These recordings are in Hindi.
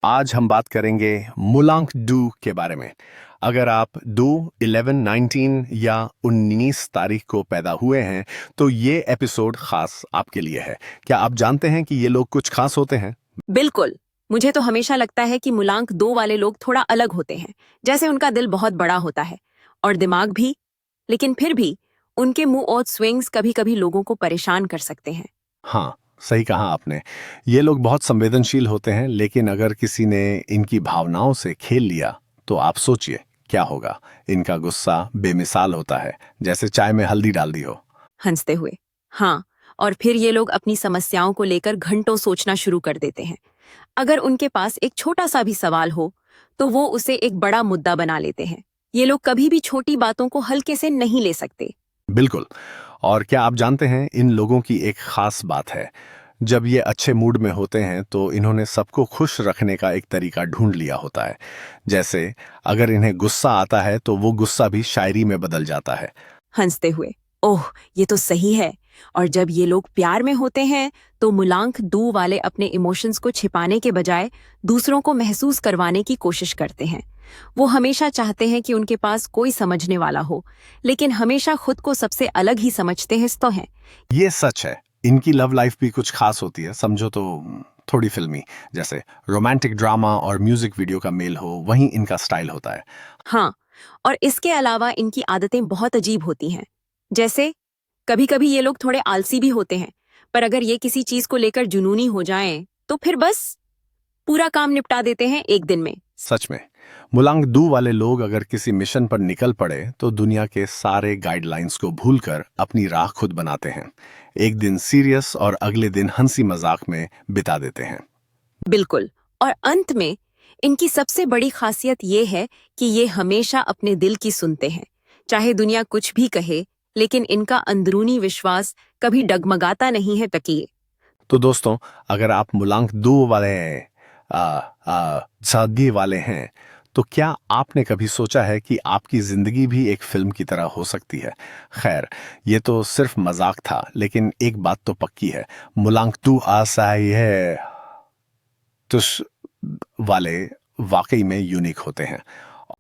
आज हम बात करेंगे मुलांक डू के बारे में। अगर आप 2, 11, 19 या 19 तारीख को पैदा हुए हैं तो ये एपिसोड खास आपके लिए है। क्या आप जानते हैं कि ये लोग कुछ खास होते हैं? बिल्कुल। मुझे तो हमेशा लगता है कि मूलांक 2 वाले लोग थोड़ा अलग होते हैं। जैसे उनका दिल बहुत बड़ा होता है और दिमाग भी, लेकिन फिर भी उनके मुंह और स्विंग्स कभी-कभी लोगों को परेशान कर सकते हैं। हाँ, सही कहा आपने। ये लोग बहुत संवेदनशील होते हैं, लेकिन अगर किसी ने इनकी भावनाओं से खेल लिया तो आप सोचिए क्या होगा। इनका गुस्सा बेमिसाल होता है, जैसे चाय में हल्दी डाल दी हो। हंसते हुए। हाँ, और फिर ये लोग अपनी समस्याओं को लेकर घंटों सोचना शुरू कर देते हैं। अगर उनके पास एक छोटा सा भी सवाल हो, तो वो उसे एक बड़ा मुद्दा बना लेते हैं। ये लोग कभी भी छोटी बातों को हल्के से नहीं ले सकते। बिल्कुल। और क्या आप जानते हैं इन लोगों की एक खास बात है। जब ये अच्छे मूड में होते हैं तो इन्होंने सबको खुश रखने का एक तरीका ढूंढ लिया होता है। जैसे अगर इन्हें गुस्सा आता है तो वो गुस्सा भी शायरी में बदल जाता है। हंसते हुए। ओह, ये तो सही है। और जब ये लोग प्यार में होते हैं तो मूलांक 2 वाले अपने इमोशंस को छिपाने के बजाय दूसरों को महसूस करवाने की कोशिश करते हैं। वो हमेशा चाहते हैं कि उनके पास कोई समझने वाला हो, लेकिन हमेशा खुद को सबसे अलग ही समझते हैं तो हैं। ये सच है। इनकी लव लाइफ भी कुछ खास होती है, समझो तो थोड़ी फिल्मी। जैसे रोमांटिक ड्रामा और म्यूजिक वीडियो का मेल हो, वहीं इनका स्टाइल होता है। हाँ, और इसके अलावा इनकी आदतें बहुत अजीब होती हैं। जैसे कभी-कभी ये लोग थोड़े आलसी भी होते हैं, पर अगर ये किसी चीज को लेकर जुनूनी हो जाएं, तो फिर बस पूरा काम निपटा देते हैं एक दिन में। सच में, मुलांक दू वाले लोग अगर किसी मिशन पर निकल पड़े तो दुनिया के सारे गाइडलाइंस को भूलकर अपनी राह खुद बनाते हैं। एक दिन सीरियस और अगले दिन हंसी मजाक में बिता देते हैं। बिल्कुल। और अंत में इनकी सबसे बड़ी खासियत ये है कि ये हमेशा अपने दिल की सुनते हैं। चाहे दुनिया कुछ भी कहे, लेकिन इनका अंदरूनी विश्वास कभी डगमगाता नहीं है तकिए। तो दोस्तों, अगर आप मुलांक दू वाले सादगी वाले हैं तो क्या आपने कभी सोचा है कि आपकी जिंदगी भी एक फिल्म की तरह हो सकती है? खैर, ये तो सिर्फ मजाक था, लेकिन एक बात तो पक्की है, मुलांक दू आसा ही है तुस वाले वाकई में यूनिक होते हैं।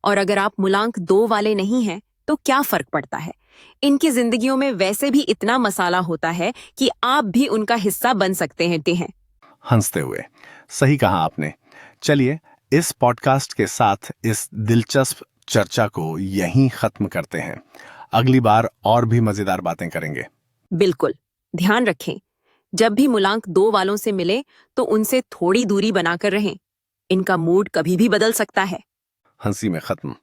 और अगर आप मूलांक 2 वाले नहीं हैं, तो क्या फर्क पड़ता है? इनकी जिंदगियों में वैसे भी इतना मसाला होता है कि आप भी उनका हिस्सा बन सकते हैं। हंसते हुए। सही कहा आपने। चलिए, इस पॉडकास्ट के साथ इस दिलचस्प चर्चा को यहीं खत्म करते हैं। अगली बार और भी मजेदार बातें करेंगे। बिल्कुल। ध्यान रखें, जब भी मूलांक 2 वालों से मिले तो उनसे थोड़ी दूरी बनाकर रहें। इनका मूड कभी भी बदल सकता है। हंसी में खत्म।